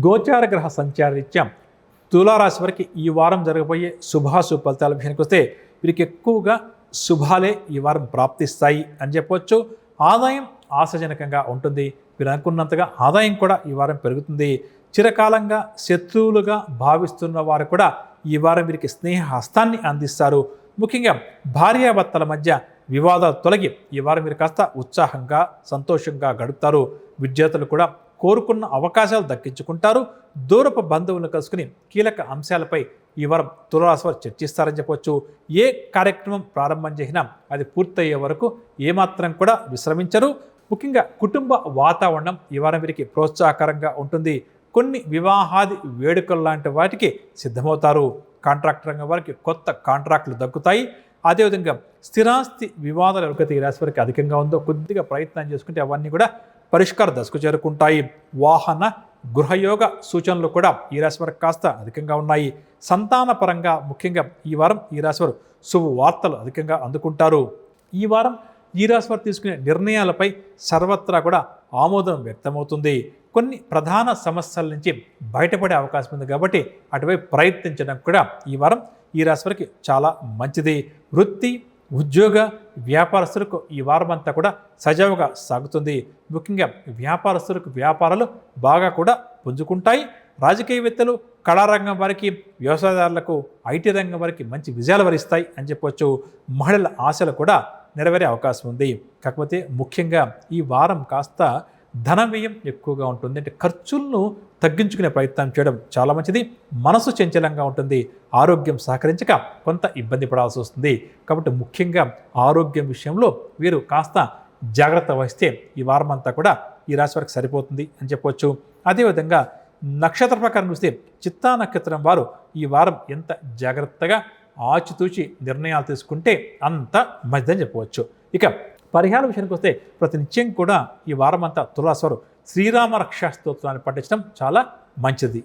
గోచార గ్రహ సంచారరీత్యా తులారాశి వారికి ఈ వారం జరగబోయే శుభాశుభ ఫలితాల విషయానికి వస్తే వీరికి ఎక్కువగా శుభాలే ఈ వారం ప్రాప్తిస్తాయి అని చెప్పవచ్చు. ఆదాయం ఆశాజనకంగా ఉంటుంది. మీరు అనుకున్నంతగా ఆదాయం కూడా ఈ వారం పెరుగుతుంది. చిరకాలంగా శత్రువులుగా భావిస్తున్న వారు కూడా ఈ వారం వీరికి స్నేహ హస్తాన్ని అందిస్తారు. ముఖ్యంగా భార్యాభర్తల మధ్య వివాదాలు తొలగి ఈ వారం మీరు కాస్త ఉత్సాహంగా సంతోషంగా గడుపుతారు. విద్యార్థులు కూడా కోరుకున్న అవకాశాలు దక్కించుకుంటారు. దూరపు బంధువులను కలుసుకుని కీలక అంశాలపై ఈ వారం తులారాశి వారు చర్చిస్తారని చెప్పవచ్చు. ఏ కార్యక్రమం ప్రారంభం చేసినా అది పూర్తయ్యే వరకు ఏమాత్రం కూడా విశ్రమించరు. ముఖ్యంగా కుటుంబ వాతావరణం ఈ వారం వీరికి ప్రోత్సాహకరంగా ఉంటుంది. కొన్ని వివాహాది వేడుకలు లాంటి వాటికి సిద్ధమవుతారు. కాంట్రాక్ట్ రంగం వారికి కొత్త కాంట్రాక్టులు దక్కుతాయి. అదేవిధంగా స్థిరాస్తి వివాదాలు ఎవరికైతే ఈ రాశి వారికి అధికంగా ఉందో కొద్దిగా ప్రయత్నం చేసుకుంటే అవన్నీ కూడా పరిష్కార దశకు చేరుకుంటాయి. వాహన గృహయోగ సూచనలు కూడా ఈ రాశి వారికి కాస్త అధికంగా ఉన్నాయి. సంతాన పరంగా ముఖ్యంగా ఈ వారం ఈ రాశి వారు శుభవార్తలు అధికంగా అందుకుంటారు. ఈ వారం ఈ రాశి వారు తీసుకునే నిర్ణయాలపై సర్వత్రా కూడా ఆమోదం వ్యక్తమవుతుంది. కొన్ని ప్రధాన సమస్యల నుంచి బయటపడే అవకాశం ఉంది కాబట్టి అటువైపు ప్రయత్నించడం కూడా ఈ వారం ఈ రాశి వారికి చాలా మంచిది. వృత్తి ఉద్యోగ వ్యాపారస్తులకు ఈ వారం అంతా కూడా సజావుగా సాగుతుంది. ముఖ్యంగా వ్యాపారస్తులకు వ్యాపారాలు బాగా కూడా పుంజుకుంటాయి. రాజకీయవేత్తలు కళారంగం వారికి వ్యవసాయదారులకు ఐటీ రంగం వారికి మంచి విజయాలు వరిస్తాయి అని చెప్పవచ్చు. మహిళల ఆశలు కూడా నెరవేరే అవకాశం ఉంది. కాకపోతే ముఖ్యంగా ఈ వారం కాస్త ధన వ్యయం ఎక్కువగా ఉంటుంది. అంటే ఖర్చులను తగ్గించుకునే ప్రయత్నం చేయడం చాలా మంచిది. మనసు చంచలంగా ఉంటుంది. ఆరోగ్యం సహకరించక కొంత ఇబ్బంది పడాల్సి వస్తుంది. కాబట్టి ముఖ్యంగా ఆరోగ్యం విషయంలో వీరు కాస్త జాగ్రత్త వహిస్తే ఈ వారం అంతా కూడా ఈ రాశి వారికి సరిపోతుంది అని చెప్పవచ్చు. అదేవిధంగా నక్షత్ర ప్రకారం చూస్తే చిత్తా నక్షత్రం వారు ఈ వారం ఎంత జాగ్రత్తగా ఆచితూచి నిర్ణయాలు తీసుకుంటే అంత మంచిదని చెప్పవచ్చు. ఇక పరిహారం విషయానికి వస్తే ప్రతి నిత్యం కూడా ఈ వారం అంతా తులారాశి వారు శ్రీరామ రక్షా స్తోత్రాన్ని పఠించడం చాలా మంచిది.